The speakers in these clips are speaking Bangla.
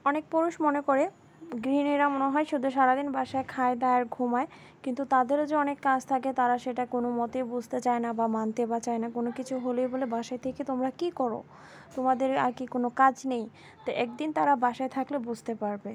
অনেক পুরুষ মনে করে গৃহিণীরা মনে হয় শুধু সারাদিন বাসায় খায় দায় আর ঘুমায়, কিন্তু তাদেরও যে অনেক কাজ থাকে তারা সেটা কোনো মতেই বুঝতে চায় না বা মানতে বা চায় না। কোনো কিছু হলেই বলে বাসায় থেকে তোমরা কি করো, তোমাদের আর কি কোনো কাজ নেই? তো একদিন তারা বাসায় থাকলে বুঝতে পারবে।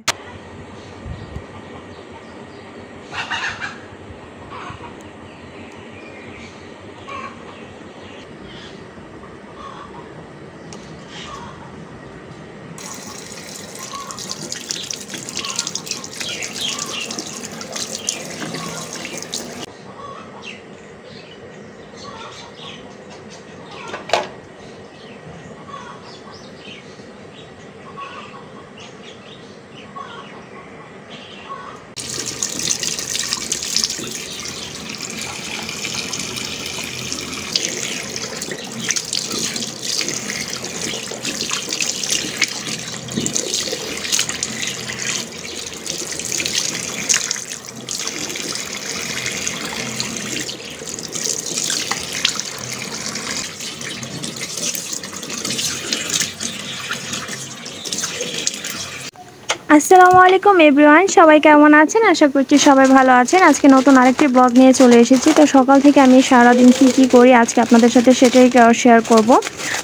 আসসালামু আলাইকুম এভরিওয়ান, সবাই কেমন আছেন? আশা করছি সবাই ভালো আছেন। আজকে নতুন আরেকটি ব্লগ নিয়ে চলে এসেছি। তো সকাল থেকে আমি সারাদিন কী করি আজকে আপনাদের সাথে সেটাই শেয়ার করব।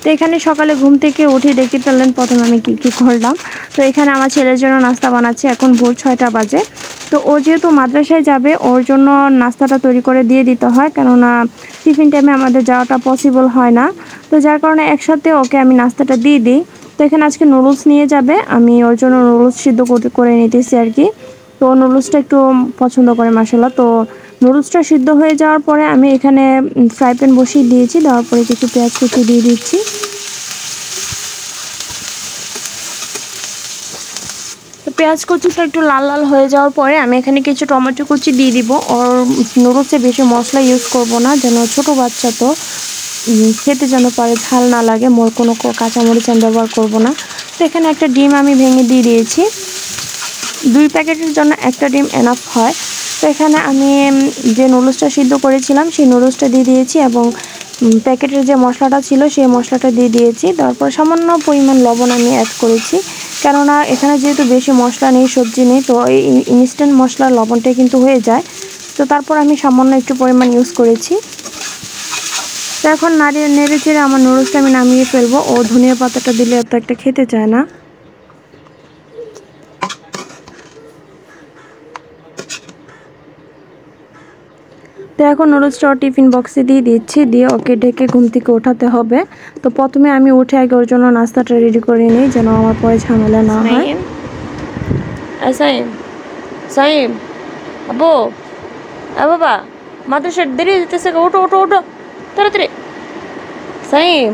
তো এখানে সকালে ঘুম থেকে উঠে দেখতে পেলেন প্রথমে আমি কী করলাম। তো এখানে আমার ছেলের জন্য নাস্তা বানাচ্ছি। এখন ভোর 6টা বাজে। তো ও যেহেতু মাদ্রাসায় যাবে ওর জন্য নাস্তাটা তৈরি করে দিয়ে দিতে হয়, কেননা টিফিন টাইমে আমাদের যাওয়াটা পসিবল হয় না। তো যার কারণে একসাথে ওকে আমি নাস্তাটা দিয়ে দিই। তো এখানে আজকে নুডলস নিয়ে যাবে, আমি ওর জন্য নুডলস সিদ্ধ করে নিতেছি আর কি। তো নুডলসটা একটু পছন্দ করে মাশাআল্লাহ। তো নুডলসটা সিদ্ধ হয়ে যাওয়ার পরে আমি এখানে ফ্রাই প্যান বসিয়ে দিয়েছি, দেওয়ার পরে কিছু পেঁয়াজ কুচি দিয়ে দিচ্ছি। তো পেঁয়াজ কুচিটা একটু লাল লাল হয়ে যাওয়ার পরে আমি এখানে কিছু টমেটো কুচি দিয়ে দিব। ওর নুডলসে বেশি মশলা ইউজ করব না, যেন ছোটো বাচ্চা তো খেতে যেন পারে, ঝাল না লাগে। মোর কোনো কাঁচামরিচ আমি ব্যবহার করব না। তো এখানে একটা ডিম আমি ভেঙে দিয়ে দিয়েছি। 2 প্যাকেটের জন্য একটা ডিম এনাফ হয়। তো এখানে আমি যে নুডলসটা সিদ্ধ করেছিলাম সেই নুডলসটা দিয়ে দিয়েছি এবং প্যাকেটের যে মশলাটা ছিল সেই মশলাটা দিয়ে দিয়েছি। তারপর সামান্য পরিমাণ লবণ আমি অ্যাড করেছি, কেননা এখানে যেহেতু বেশি মশলা নেই, সবজি নেই, তো এই ইনস্ট্যান্ট মশলার লবণটাই কিন্তু হয়ে যায়। তো তারপর আমি সামান্য একটু পরিমাণ ইউজ করেছি। তো এখন নেড়ে চেড়ে আমার নুডলসটা আমি নামিয়ে ফেলবো। ও ধনিয়া পাতাটা দিলে এত একটা খেতে চায় না। তো এখন নুডলসটা টিফিন বক্সে দিয়ে দিচ্ছি, দিয়ে ওকে ডেকে ঘুম থেকে ওঠাতে হবে। তো প্রথমে আমি উঠে আগে ওর জন্য নাস্তাটা রেডি করে নিই, যেন আমার পরে ঝামেলা না হয়। সাইম আবু বাবা, মাদ্রাসা দেরি যেতেছে, ওঠো ওঠো ওঠো তাড়াতাড়ি। সাইম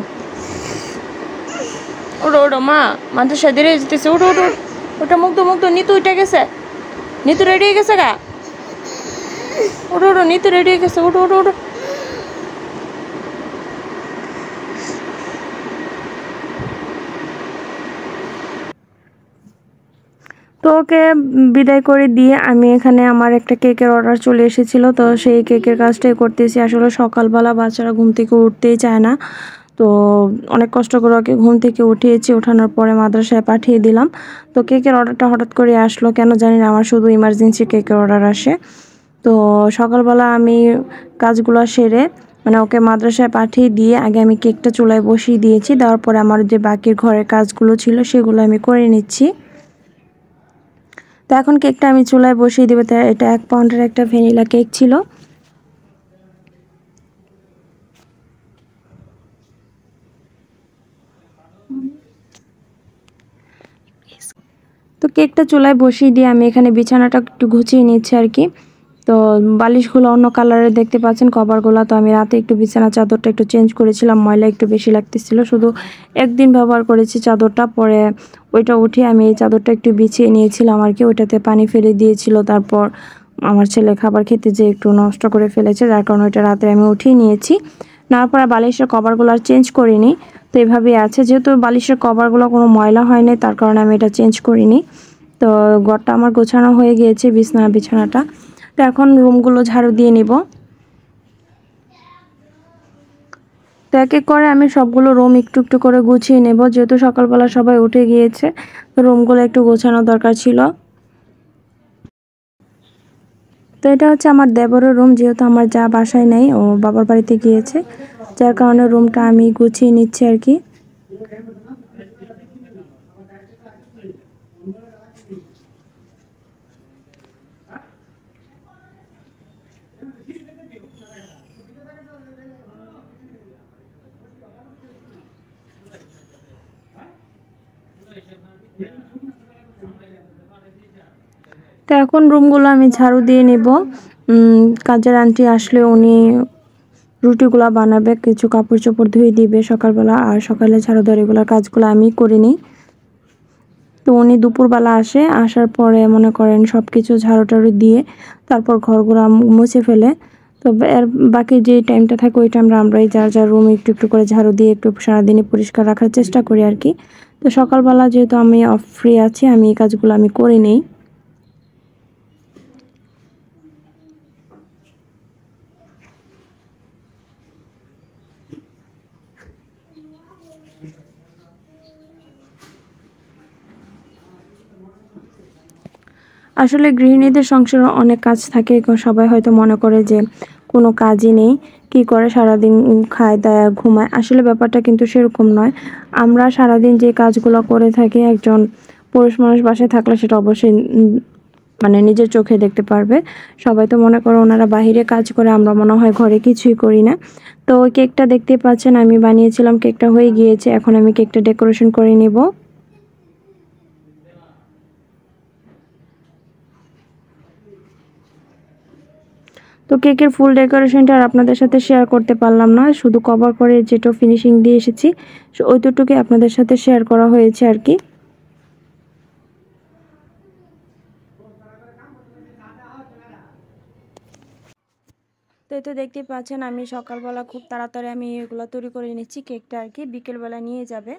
ওঠো ওঠো, মা মাদ্রাসা দেরি যেতেছে, ওঠো ওঠো ওটা। মুগ্ধ নিতু উঠে গেছে, নিতু রেডি হয়ে গেছে গা। ওঠো ওঠো, নিতু রেডি হয়ে গেছে, ওঠো ওঠো ওঠো। তো ওকে বিদায় করে দিয়ে আমি এখানে আমার একটা কেকের অর্ডার চলে এসেছিলো, তো সেই কেকের কাজটাই করতেছি। আসলে সকালবেলা বাচ্চারা ঘুম থেকে উঠতেই চায় না, তো অনেক কষ্ট করে ওকে ঘুম থেকে উঠিয়েছি। ওঠানোর পরে মাদ্রাসায় পাঠিয়ে দিলাম। তো কেকের অর্ডারটা হঠাৎ করে আসলো কেন জানি না, আমার শুধু ইমার্জেন্সি কেকের অর্ডার আসে। তো সকালবেলা আমি কাজগুলো সেরে মানে ওকে মাদ্রাসায় পাঠিয়ে দিয়ে আগে আমি কেকটা চুলায় বসিয়ে দিয়েছি। দেওয়ার পরে আমার যে বাকি ঘরের কাজগুলো ছিল সেগুলো আমি করে নিচ্ছি। তো এখন কেকটা আমি চুলায় বসিয়ে দেবো। তাই এটা 1 পাউন্ডের একটা ভ্যানিলা কেক ছিল। তো কেকটা চুলায় বসিয়ে দিয়ে আমি এখানে বিছানাটা একটু গুছিয়ে নিচ্ছি আর কি। তো বালিশগুলো অন্য কালারের দেখতে পাচ্ছেন, কভারগুলো। তো আমি রাতে একটু বিছানা চাদরটা একটু চেঞ্জ করেছিলাম, ময়লা একটু বেশি লাগতেছিল, শুধু একদিন ব্যবহার করেছি চাদরটা, পরে ওইটা উঠিয়ে আমি এই চাদরটা একটু বিছিয়ে নিয়েছিলাম আর কি। ওইটাতে পানি ফেলে দিয়েছিল, তারপর আমার ছেলে খাবার খেতে যেয়ে একটু নষ্ট করে ফেলেছে, যার কারণে ওইটা রাতে আমি উঠিয়ে নিয়েছি। নেওয়ার পরে বালিশের কভারগুলো আর চেঞ্জ করিনি, তো এভাবেই আছে। যেহেতু বালিশের কভারগুলো কোনো ময়লা হয়নি, তার কারণে আমি এটা চেঞ্জ করিনি। তো ঘরটা আমার গোছানো হয়ে গিয়েছে, বিছানাটা। তো এখন রুমগুলো ঝাড়ু দিয়ে নিব। তো তো এক এক করে আমি সবগুলো রুম একটু একটু করে গুছিয়ে নেব, যেহেতু সকালবেলা সবাই উঠে গিয়েছে, তো রুমগুলো একটু গোছানো দরকার ছিল। তো এটা হচ্ছে আমার দেবরের রুম, যেহেতু আমার যা বাসায় নেই, ও বাবার বাড়িতে গিয়েছে, যার কারণে রুমটা আমি গুছিয়ে নিচ্ছি আর কি। তো এখন রুমগুলো আমি ঝাড়ু দিয়ে নেব। কাজের আন্টি আসলে উনি রুটিগুলো বানাবে, কিছু কাপড় চোপড় ধুয়ে দিবে সকালবেলা, আর সকালে ঝাড়ু দেওয়ার এগুলোর কাজগুলো আমি করে নিই। তো উনি দুপুরবেলা আসে, আসার পরে মনে করেন সব কিছু ঝাড়ু টাড়ু দিয়ে তারপর ঘরগুলো মুছে ফেলে। তো এর বাকি যে টাইমটা থাকে ওই টাইমটা আমরাই যার যার রুম একটু একটু করে ঝাড়ু দিয়ে একটু সারাদিনই পরিষ্কার রাখার চেষ্টা করি আর কি। তো সকালবেলা যেহেতু আমি অফ ফ্রি আছি, আমি এই কাজগুলো আমি করে নিই। আসলে গৃহিণীদের সংসারে অনেক কাজ থাকে, সবাই হয়তো মনে করে যে কোনো কাজই নেই, কি করে সারাদিন খায় দায় আর ঘুমায়। আসলে ব্যাপারটা কিন্তু সেরকম নয়। আমরা সারাদিন যে কাজগুলো করে থাকি, একজন পুরুষ মানুষ বাসায় থাকলে সেটা অবশ্যই মানে নিজের চোখে দেখতে পারবে। সবাই তো মনে করে ওনারা বাহিরে কাজ করে, আমরা মনে হয় ঘরে কিছুই করি না। তো ওই কেকটা দেখতে পাচ্ছেন আমি বানিয়েছিলাম, কেকটা হয়ে গিয়েছে, এখন আমি কেকটা ডেকোরেশন করে নিব। তো কেকের ফুল ডেকোরেশনটা আর আপনাদের সাথে শেয়ার করতে পারলাম না, শুধু কভার করে যেটা ফিনিশিং দিয়ে এসেছি ওইটুকুই আপনাদের সাথে শেয়ার করা হয়েছে আর কি। তো এই তো দেখতেই পাচ্ছেন আমি সকালবেলা খুব তাড়াতাড়ি আমি এগুলো তৈরি করে নিচ্ছি, কেকটা আর কি বিকেলবেলা নিয়ে যাবে।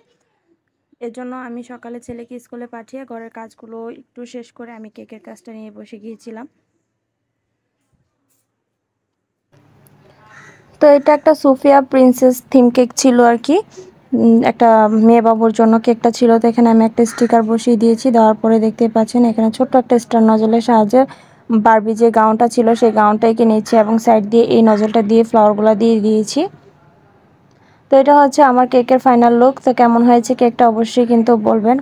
এজন্য আমি সকালে ছেলেকে স্কুলে পাঠিয়ে ঘরের কাজগুলো একটু শেষ করে আমি কেকের কাজটা নিয়ে বসে গিয়েছিলাম। তো এটা একটা সোফিয়া প্রিন্সেস থিম কেক ছিল আর কি, একটা মেয়ে বাবুর জন্য কেকটা ছিল। তো এখানে আমি একটা স্টিকার বসিয়ে দিয়েছি, দেওয়ার পরে দেখতে পাচ্ছেন এখানে ছোট্ট একটা স্টার নজলের সাহায্যে বারবি যে গাউনটা ছিল সেই গাউনটাই কিনেছি, এবং সাইড দিয়ে এই নজলটা দিয়ে ফ্লাওয়ারগুলো দিয়ে দিয়েছি। তো এটা হচ্ছে আমার কেকের ফাইনাল লুক। তো কেমন হয়েছে কেকটা অবশ্যই কিন্তু বলবেন।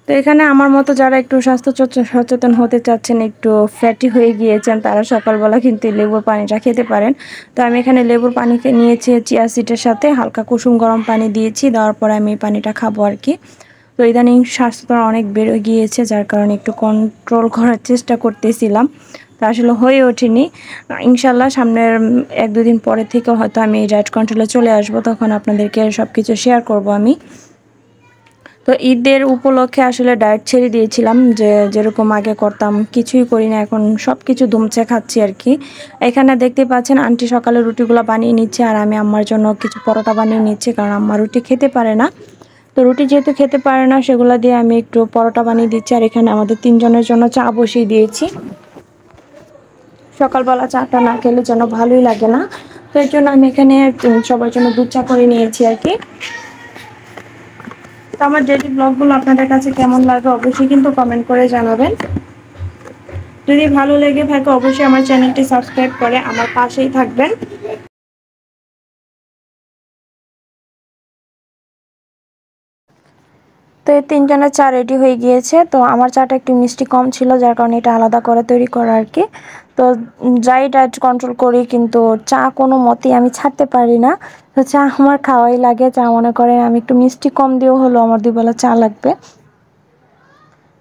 তো এখানে আমার মতো যারা একটু স্বাস্থ্য সচেতন হতে চাচ্ছেন, একটু ফ্যাটি হয়ে গিয়েছেন, তারা সকালবেলা কিন্তু লেবুর পানিটা খেতে পারেন। তো আমি এখানে লেবুর পানিকে নিয়েছি চিয়া সিডের সাথে হালকা কুসুম গরম পানি দিয়েছি, দেওয়ার পরে আমি এই পানিটা খাবো আর কি। তো ইদানিং স্বাস্থ্যটা অনেক বেড়ে গিয়েছে, যার কারণে একটু কন্ট্রোল করার চেষ্টা করতেছিলাম, তা আসলে হয়ে ওঠেনি। ইনশাল্লাহ সামনের 1-2 দিন পরে থেকে হয়তো আমি এই ডায়েট কন্ট্রোলে চলে আসবো, তখন আপনাদেরকে সব কিছু শেয়ার করব আমি। তো ঈদের উপলক্ষে আসলে ডায়েট ছেড়ে দিয়েছিলাম, যে যেরকম আগে করতাম কিছুই করি না, এখন সব কিছু দুমচে খাচ্ছি আর কি। এখানে দেখতে পাচ্ছেন আন্টি সকালে রুটিগুলো বানিয়ে নিচ্ছে, আর আমি আম্মার জন্য কিছু পরোটা বানিয়ে নিচ্ছি, কারণ আম্মা রুটি খেতে পারে না। তো রুটি যেহেতু খেতে পারে না, সেগুলো দিয়ে আমি একটু পরোটা বানিয়ে দিচ্ছি। আর এখানে আমাদের 3 জনের জন্য চা বসিয়ে দিয়েছি। সকালবেলা চাটা না খেলে যেন ভালোই লাগে না, তো এর জন্য আমি এখানে সবার জন্য দুধ চা করে নিয়েছি আর কি। তো আমার ডেইলি ব্লগগুলো আপনাদের কাছে কেমন লাগে অবশ্যই কিন্তু কমেন্ট করে জানাবেন। যদি ভালো লেগে থাকে অবশ্যই আমার চ্যানেলটি সাবস্ক্রাইব করে আমার পাশেই থাকবেন। তো এই 3 জনের চা রেডি হয়ে গিয়েছে। তো আমার চাটা একটু মিষ্টি কম ছিল, যার কারণে এটা আলাদা করে তৈরি করা আর কি। তো যাই ডায়েট কন্ট্রোল করি, কিন্তু চা কোনো মতেই আমি ছাড়তে পারি না। তো চা আমার খাওয়াই লাগে, চা মনে করেন আমি একটু মিষ্টি কম দিয়েও হলো আমার 2 বেলা চা লাগবে।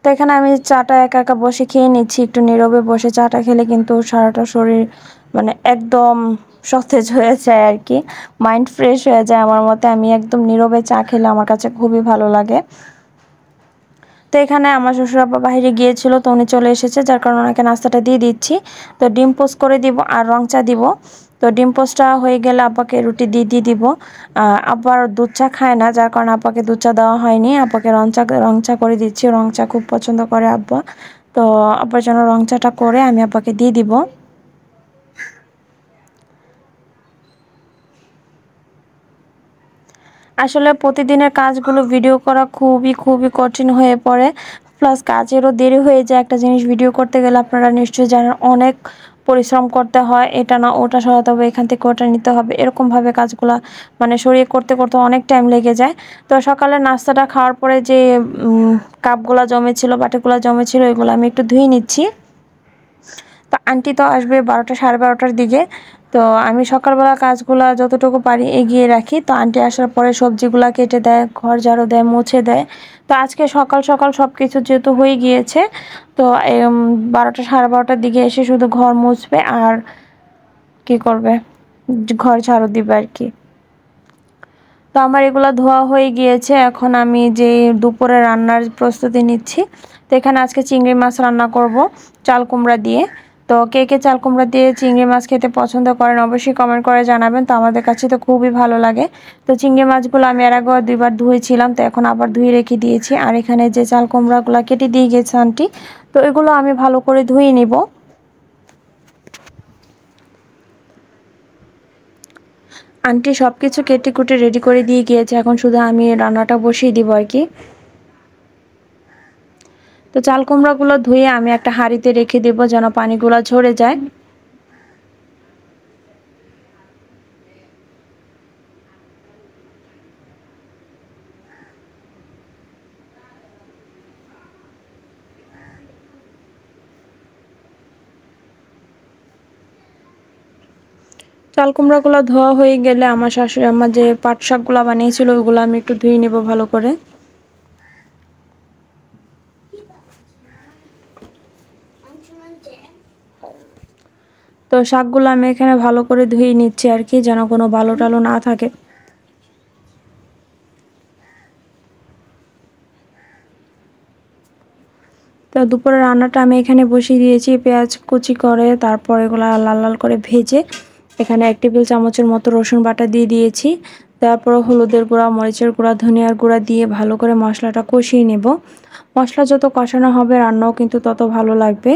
তো এখানে আমি চাটা একা একা বসে খেয়ে নিচ্ছি, একটু নীরবে বসে চাটা খেলে কিন্তু সারাটা শরীর মানে একদম সতেজ হয়ে যায় আর কি, মাইন্ড ফ্রেশ হয়ে যায় আমার মতে। আমি একদম নীরবে চা খেলে আমার কাছে খুবই ভালো লাগে। তো এখানে আমার শ্বশুরাব্বা বাইরে গিয়েছিল, তো উনি চলে এসেছে, যার কারণে ওনাকে নাস্তাটা দিয়ে দিচ্ছি। তো ডিম পোস্ট করে দিব আর রং চা দিব। তো ডিম পোস্টটা হয়ে গেলে আব্বাকে রুটি দিয়ে দিব। আব্বার দুধ চা খায় না, যার কারণে আব্বাকে দুধ চা দেওয়া হয়নি, আব্বাকে রং চা করে দিচ্ছি। রং চা খুব পছন্দ করে আব্বা, তো আব্বার জন্য রং চাটা করে আমি আব্বাকে দিয়ে দিব। আসলে প্রতিদিনের কাজগুলো ভিডিও করা খুবই কঠিন হয়ে পড়ে, প্লাস কাজেরও দেরি হয়ে যায়। একটা জিনিস ভিডিও করতে গেলে আপনারা নিশ্চয়ই জানেন অনেক পরিশ্রম করতে হয়, এটা না ওটা সরাতে হবে, এখান থেকে ওটা নিতে হবে, এরকমভাবে কাজগুলো মানে সরিয়ে করতে করতে অনেক টাইম লেগে যায়। তো সকালে নাস্তাটা খাওয়ার পরে যে কাপগুলো জমেছিল, বাটিগুলো জমেছিল, এগুলো আমি একটু ধুয়ে নিচ্ছি। তো আন্টি তো আসবে 12টা 12:30টার দিকে। তো আমি সকালবেলা কাজগুলো যতটুকু পারি এগিয়ে রাখি। তো আন্টি আসার পরে সবজিগুলো কেটে দেয়, ঘর ঝাড়ু দেয়, মুছে দেয়। তো আজকে সকাল সকাল সব কিছু যেহেতু হয়ে গিয়েছে, তো 12টা 12:30টার দিকে এসে শুধু ঘর মুছবে আর কি করবে, ঘর ঝাড়ু দিবে আর কি। তো আমার এগুলো ধোয়া হয়ে গিয়েছে। এখন আমি যে দুপুরে রান্নার প্রস্তুতি নিচ্ছি। তো এখানে আজকে চিংড়ি মাছ রান্না করব চাল কুমড়া দিয়ে। তো কে কে চাল কুমড়া দিয়ে চিংড়ি মাছ খেতে পছন্দ করেন অবশ্যই কমেন্ট করে জানাবেন। তো আমাদের কাছে তো খুবই ভালো লাগে। তো চিংড়ি মাছগুলো আমি এর আগেও 2বার ধুয়েছিলাম, তো এখন আবার ধুয়ে রেখে দিয়েছি। আর এখানে যে চাল কুমড়াগুলো কেটে দিয়ে গেছে আন্টি, তো এগুলো আমি ভালো করে ধুয়ে নিব। আন্টি সব কিছু কেটে কুটে রেডি করে দিয়ে গিয়েছে, এখন শুধু আমি রান্নাটা বসিয়ে দিব আর কি। তো চাল কুমড়াগুলো ধুয়ে আমি একটা হাঁড়িতে রেখে দেব যেন পানিগুলো ঝরে যায়। চাল কুমড়াগুলো ধোয়া হয়ে গেলে আমার শাশুড়ি আমার যে পাট শাকগুলো বানিয়েছিল ওগুলো আমি একটু ধুয়ে নেব ভালো করে। তো শাকগুলো আমি এখানে ভালো করে ধুয়ে নিচ্ছি আর কি, যেন কোনো বালো টালো না থাকে। তো দুপুরে রান্নাটা আমি এখানে বসিয়ে দিয়েছি, পেঁয়াজ কুচি করে তারপর এগুলো লাল লাল করে ভেজে এখানে 1 টেবিল চামচের মতো রসুন বাটা দিয়ে দিয়েছি। তারপর হলুদের গুঁড়া, মরিচের গুঁড়া, ধনিয়ার গুঁড়া দিয়ে ভালো করে মশলাটা কষিয়ে নেব। মশলা যত কষানো হবে রান্নাও কিন্তু তত ভালো লাগবে।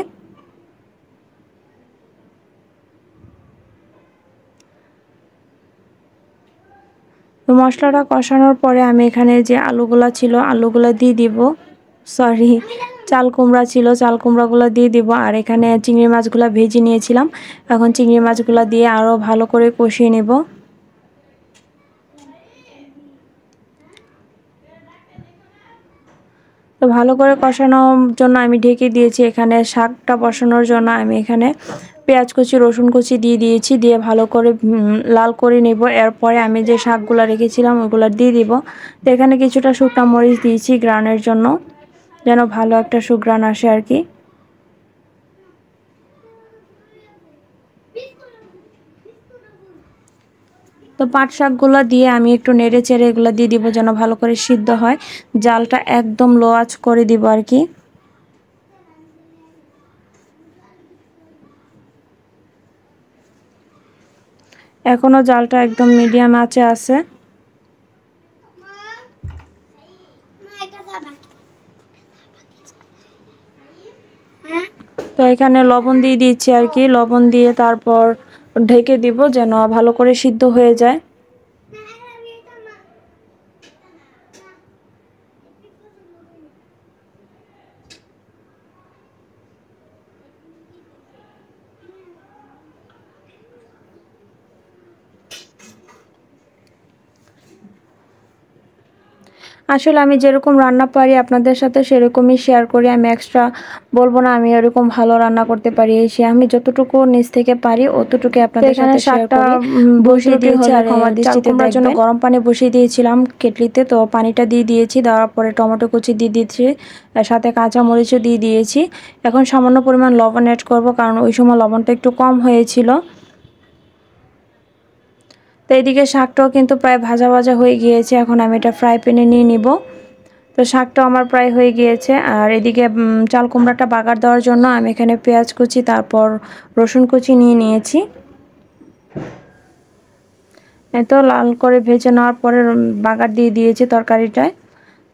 তো মশলাটা কষানোর পরে আমি এখানে যে আলুগুলা ছিল আলুগুলা দিয়ে দিব, সরি চাল কুমড়া ছিল চাল কুমড়াগুলো দিয়ে দিব। আর এখানে চিংড়ি মাছগুলো ভেজে নিয়েছিলাম, এখন চিংড়ি মাছগুলো দিয়ে আরও ভালো করে কষিয়ে নেব। তো ভালো করে কষানোর জন্য আমি ঢেকে দিয়েছি। এখানে শাকটা বসানোর জন্য আমি এখানে পেঁয়াজ কুচি, রসুন কুচি দিয়ে দিয়েছি, দিয়ে ভালো করে লাল করে নেব। এরপরে আমি যে শাকগুলো রেখেছিলাম ওগুলো দিয়ে দিব। তো এখানে কিছুটা শুকনো মরিচ দিয়েছি গ্রানের জন্য, যেন ভালো একটা সুঘ্রাণ আসে আর কি। তো পাট শাকগুলো দিয়ে আমি একটু নেড়ে চেড়ে এগুলো দিয়ে দিব যেন ভালো করে সিদ্ধ হয়। জালটা একদম লো আঁচ করে দিব আর কি। এখনো জালটা একদম মিডিয়াম আঁচে আছে। তো এখানে লবণ দিয়ে দিচ্ছি আর কি, লবণ দিয়ে তারপর ঢেকে দিব যেন ভালো করে সিদ্ধ হয়ে যায়। আসলে আমি যেরকম রান্না পারি আপনাদের সাথে সেরকমই শেয়ার করি, আমি এক্সট্রা বলবো না আমি এরকম ভালো রান্না করতে পারি। সে আমি যতটুকু নিজ থেকে পারি অতটুকু আপনাদের সাথে শেয়ার করি। বসিয়ে দিয়েছি আর চাল কুমড়ার জন্য গরম পানি বসিয়ে দিয়েছিলাম কেটলিতে, তো পানিটা দিয়ে দিয়েছি, দেওয়ার পরে টমেটো কুচি দিয়ে দিয়েছি, সাথে কাঁচা মরিচও দিয়ে দিয়েছি। এখন সামান্য পরিমাণ লবণ অ্যাড করব, কারণ ওই সময় লবণটা একটু কম হয়েছিল। তো এদিকে শাকটাও কিন্তু প্রায় ভাজা ভাজা হয়ে গিয়েছে, এখন আমি এটা ফ্রাই প্যানে নিয়ে নিব। তো শাকটাও আমার প্রায় হয়ে গিয়েছে। আর এদিকে চাল কুমড়াটা বাগার দেওয়ার জন্য আমি এখানে পেঁয়াজ কুচি তারপর রসুন কুচি নিয়ে নিয়েছি। এত লাল করে ভেজে নেওয়ার পরে বাগার দিয়ে দিয়েছি তরকারিটায়।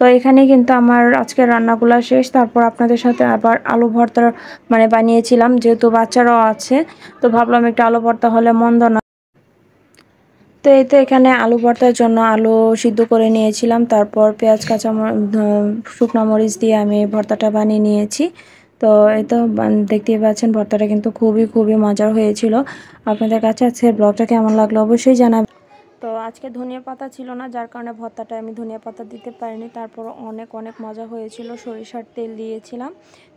তো এখানে কিন্তু আমার আজকের রান্নাগুলো শেষ। তারপর আপনাদের সাথে আবার আলু ভর্তা মানে বানিয়েছিলাম, যেহেতু বাচ্চারাও আছে তো ভাবলাম একটু আলু ভর্তা হলে মন্দ না। তো এই তো এখানে আলু ভর্তার জন্য আলু সিদ্ধ করে নিয়েছিলাম, তারপর পেঁয়াজ শুকনো মরিচ দিয়ে আমি ভর্তাটা বানিয়ে নিয়েছি। তো এই তো দেখতেই পাচ্ছেন ভর্তাটা কিন্তু খুবই খুবই মজার হয়েছিল। আপনাদের কাছে আজকের ব্লগটা কেমন লাগলো অবশ্যই জানাবেন। তো আজকে ধনিয়া পাতা ছিল না, যার কারণে ভর্তাটা আমি ধনিয়া পাতা দিতে পারিনি। তারপর অনেক অনেক মজা হয়েছিল, সরিষার তেল দিয়েছিলাম,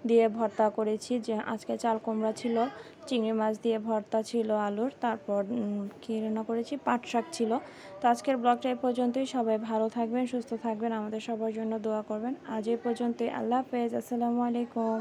দিয়ে ভর্তা করেছি। যে আজকে চাল কুমড়া ছিল, চিংড়ি মাছ দিয়ে ভর্তা ছিল আলুর, তারপর কী রান্না করেছি, পাট শাক ছিল। তো আজকের ব্লগটা এই পর্যন্তই। সবাই ভালো থাকবেন, সুস্থ থাকবেন, আমাদের সবার জন্য দোয়া করবেন। আজ এই পর্যন্তই। আল্লাহ হাফেজ, আসসালামু আলাইকুম।